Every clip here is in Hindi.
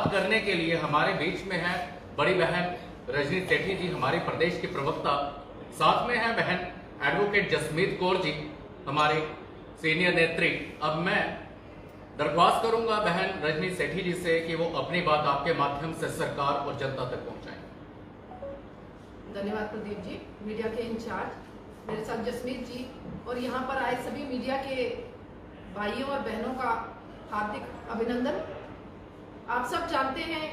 बात करने के लिए हमारे बीच में है बड़ी बहन रजनी सेठी जी, हमारे प्रदेश के प्रवक्ता। साथ में है बहन एडवोकेट जसमीत कौर जी, हमारे सीनियर नेत्री। अब मैं दरख्वास्त करूंगा बहन रजनी सेठी जी से कि वो अपनी बात आपके माध्यम से सरकार और जनता तक पहुंचाएं। धन्यवाद प्रदीप जी, मीडिया के इंचार्ज मेरे साथ जसमीत जी और यहाँ पर आए सभी मीडिया के भाइयों और बहनों का हार्दिक अभिनंदन। आप सब जानते हैं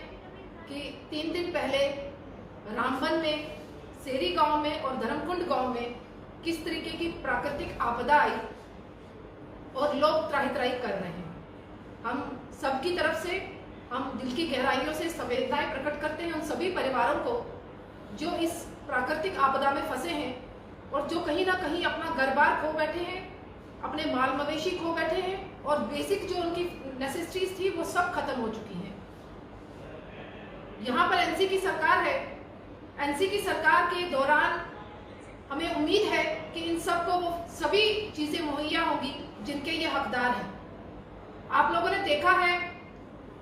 कि 3 दिन पहले रामबन में, सेरी गांव में और धर्मकुंड गांव में किस तरीके की प्राकृतिक आपदा आई और लोग त्राही त्राही कर रहे हैं। हम सबकी तरफ से हम दिल की गहराइयों से संवेदनाएं प्रकट करते हैं उन सभी परिवारों को जो इस प्राकृतिक आपदा में फंसे हैं और जो कहीं ना कहीं अपना घर बार खो बैठे हैं, अपने माल मवेशी खो बैठे हैं और बेसिक जो उनकी नेसेसिटीज थी वो सब खत्म हो चुकी हैं। यहाँ पर एनसी की सरकार है। एनसी की सरकार के दौरान हमें उम्मीद है कि इन सबको वो सभी चीजें मुहैया होंगी जिनके ये हकदार हैं। आप लोगों ने देखा है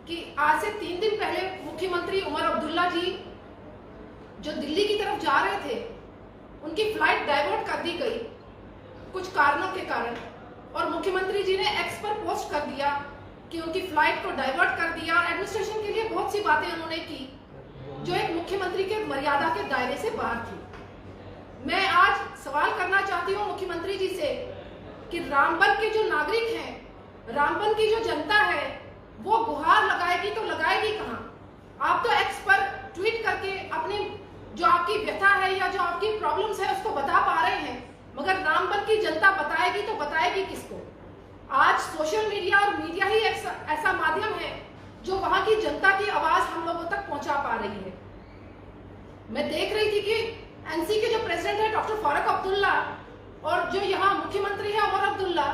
कि आज से 3 दिन पहले मुख्यमंत्री उमर अब्दुल्ला जी जो दिल्ली की तरफ जा रहे थे, उनकी फ्लाइट डाइवर्ट कर दी गई कुछ कारणों के कारण, और मुख्यमंत्री जी ने एक्स पर पोस्ट कर दिया कि उनकी फ्लाइट को डाइवर्ट कर दिया। एडमिनिस्ट्रेशन के लिए बहुत सी बातें उन्होंने की जो एक मुख्यमंत्री के मर्यादा के दायरे से बाहर थी। मैं आज सवाल करना चाहती हूँ मुख्यमंत्री जी से कि रामबन के जो नागरिक हैं, रामबन की जो जनता है, वो गुहार लगाएगी तो लगाएगी कहाँ? आप तो एक्स पर ट्वीट करके अपनी जो आपकी व्यथा है या जो आपकी प्रॉब्लम्स है उसको बता पा रहे हैं, मगर रामबन की जनता बताएगी तो बताएगी किसको? आज सोशल मीडिया और मीडिया ही ऐसा माध्यम है जो वहां की जनता की आवाज हम लोगों तक पहुंचा पा रही है। मैं देख रही थी कि एनसी के जो प्रेसिडेंट है डॉक्टर फारूक अब्दुल्ला और जो यहाँ मुख्यमंत्री है उमर अब्दुल्ला,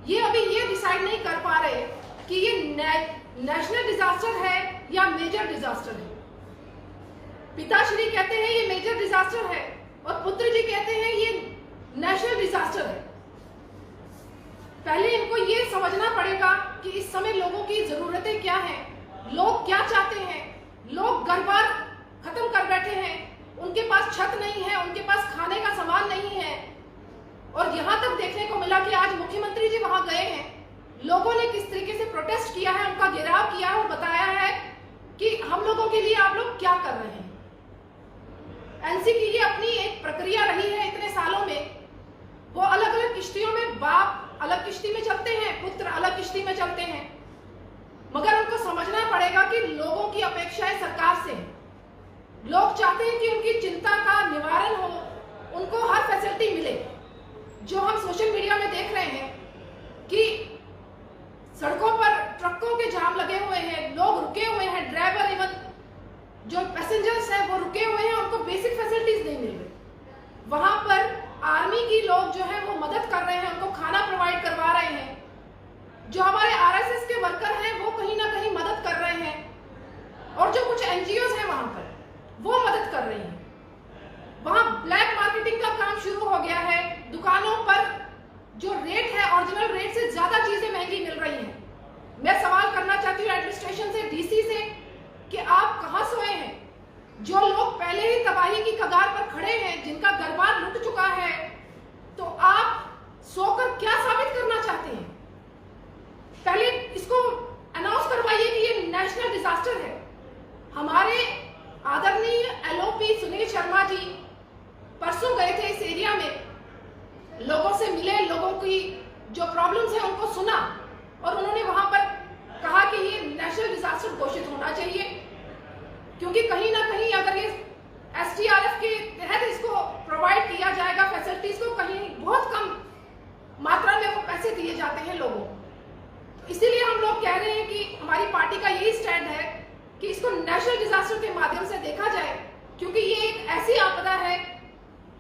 ये अभी ये डिसाइड नहीं कर पा रहे कि ये नेशनल डिजास्टर है या मेजर डिजास्टर है। पिताश्री कहते हैं ये मेजर डिजास्टर है और पुत्र जी कहते हैं ये नेशनल डिजास्टर है। पहले इनको ये समझना पड़ेगा कि इस समय लोगों की जरूरतें क्या हैं, लोग क्या चाहते हैं। लोग घर बार खत्म कर बैठे हैं, उनके पास छत नहीं है, उनके पास खाने का सामान नहीं है। और यहां तक देखने को मिला कि आज मुख्यमंत्री जी वहां गए हैं, लोगों ने किस तरीके से प्रोटेस्ट किया है, उनका घेराव किया है और बताया है कि हम लोगों के लिए आप लोग क्या कर रहे हैं। एनसी की ये अपनी एक प्रक्रिया रही है इतने सालों में। वो अलग अलग किश्तियों में, बाप अलग किश्ती में चलते हैं, पुत्र अलग किश्ती में चलते हैं, मगर उनको समझना पड़ेगा कि लोगों की अपेक्षाएं सरकार से है। लोग चाहते हैं कि उनकी चिंता का निवारण हो, उनको हर फैसिलिटी मिले। जो हम सोशल मीडिया में देख रहे हैं कि सड़कों पर ट्रकों के जाम लगे हुए हैं, लोग रुके हुए हैं, ड्राइवर इवन जो पैसेंजर्स हैं वो रुके हुए हैं, उनको बेसिक फैसिलिटीज नहीं मिल रही। वहां पर आर्मी की लोग जो है वो मदद कर रहे हैं, उनको खाना प्रोवाइड करवा रहे हैं। जो हमारे आरएसएस के वर्कर हैं वो कहीं ना कहीं मदद कर रहे हैं और जो कुछ एनजीओज हैं वहां पर वो मदद कर रही हैं। वहां ब्लैक मार्केटिंग का काम शुरू हो गया है। दुकानों पर जो रेट है ओरिजिनल रेट से ज्यादा चीजें महंगी मिल रही हैं। मैं सवाल करना चाहती हूँ एडमिनिस्ट्रेशन से, डीसी से, कि आप कहां सोए हैं? जो लोग पहले ही तबाही की कगार पर खड़े हैं, जिनका घर बार लुट चुका है, तो आप सोकर क्या साबित करना चाहते हैं? पहले इसको अनाउंस करवाइए कि ये नेशनल डिजास्टर है। हमारे आदरणीय एलओपी सुनील शर्मा जी परसों गए थे इस एरिया में, लोगों से मिले, लोगों की जो प्रॉब्लम्स है उनको सुना और उन्होंने वहां पर कहा कि ये नेशनल डिजास्टर घोषित होना चाहिए, क्योंकि कहीं ना कहीं अगर ये एसडीआरएफ के तहत इसको प्रोवाइड किया जाएगा फैसिलिटीज को, कहीं बहुत कम मात्रा में वो पैसे दिए जाते हैं लोगों को। तो इसीलिए हम लोग कह रहे हैं कि हमारी पार्टी का यही स्टैंड है कि इसको नेशनल डिजास्टर के माध्यम से देखा जाए, क्योंकि ये एक ऐसी आपदा है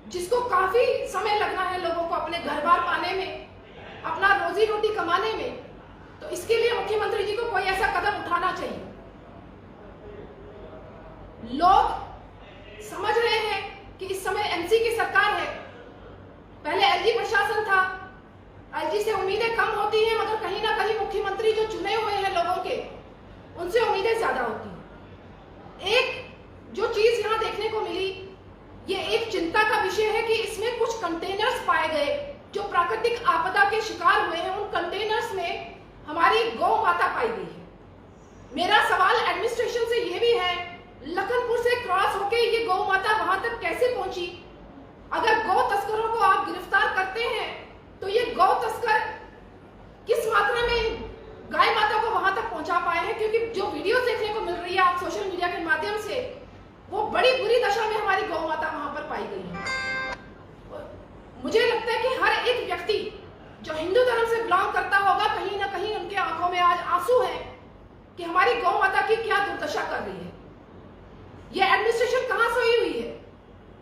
जिसको काफी समय लगना है लोगों को अपने घर बार पाने में, अपना रोजी रोटी कमाने में। तो इसके लिए मुख्यमंत्री जी को कोई ऐसा कदम उठाना चाहिए। लोग समझ रहे हैं कि इस समय एनसी की सरकार है, पहले एलजी प्रशासन था, एलजी से उम्मीदें कम होती हैं, मगर कहीं ना कहीं मुख्यमंत्री जो चुने हुए हैं लोगों के, उनसे उम्मीदें ज्यादा होती हैं। प्राकृतिक आपदा के शिकार हुए हैं, उन कंटेनर्स में हमारी गौ माता पाई गई है। मेरा सवाल एडमिनिस्ट्रेशन से यह भी है, लखनपुर से क्रॉस होके ये गौ माता वहां तक कैसे पहुंची? अगर गौ तस्करों को आप गिरफ्तार करते हैं तो ये गौ तस्कर किस मात्रा में गाय माता को वहां तक पहुंचा पाए हैं? क्योंकि जो वीडियो देखने को मिल रही है आप सोशल मीडिया के माध्यम से, वो बड़ी बुरी दशा में हमारी गौ माता वहां पर पाई गई है। मुझे लगता है कि हर एक व्यक्ति जो हिंदू धर्म से बिलोंग करता होगा, कहीं ना कहीं उनके आंखों में आज आंसू है कि हमारी गौ माता की क्या दुर्दशा कर रही है। ये एडमिनिस्ट्रेशन कहां सोई हुई है?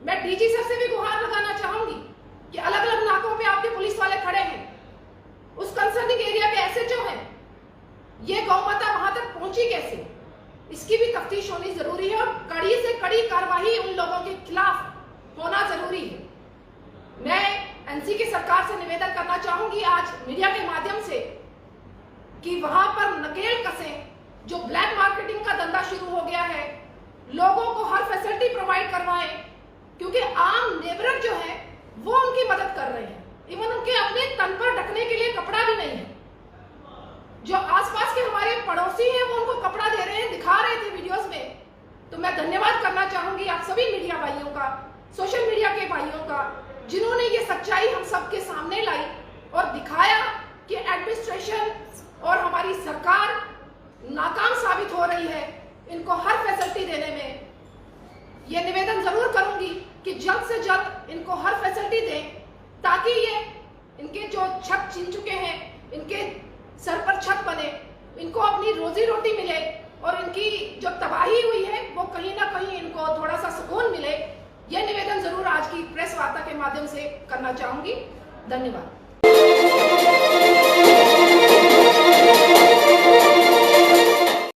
मैं डीजी सर से भी गुहार लगाना चाहूंगी कि अलग अलग नाकों पे आपके पुलिस वाले खड़े हैं, उस कंसर्निंग एरिया के एसएचओ हैं, ये गौ माता वहां तक पहुंची कैसे? इसकी भी तफ्तीश होनी जरूरी है और कड़ी से कड़ी कार्रवाई उन लोगों के खिलाफ होना जरूरी है। मैं एनसी की सरकार से निवेदन करना चाहूंगी आज मीडिया के माध्यम से कि वहां पर नकेल कसें, जो ब्लैक मार्केटिंग का धंधा शुरू हो गया है, लोगों को हर फैसिलिटी प्रोवाइड करवाएं, क्योंकि आम लेबरर जो है वो उनकी मदद कर रहे हैं, इवन उनके अपने तन पर ढकने के लिए कपड़ा भी नहीं है। जो आसपास के हमारे पड़ोसी हैं वो उनको कपड़ा दे रहे हैं, दिखा रहे थे वीडियोस में। तो मैं धन्यवाद करना चाहूंगी आप सभी मीडिया भाइयों का, सोशल मीडिया के भाइयों का, जिन्होंने ये सच्चाई हम सबके सामने लाई और दिखाया कि एडमिनिस्ट्रेशन और हमारी सरकार नाकाम साबित हो रही है इनको हर फैसिलिटी देने में। ये निवेदन जरूर करूंगी कि जल्द से जल्द इनको हर फैसिलिटी दें, ताकि ये इनके जो छत छीन चुके हैं, इनके सर पर छत बने, इनको अपनी रोजी रोटी मिले और इनकी जो तबाही हुई है वो कहीं ना कहीं इनको थोड़ा सा सुकून मिले। यह निवेदन जरूर आज की प्रेस वार्ता के माध्यम से करना चाहूंगी। धन्यवाद।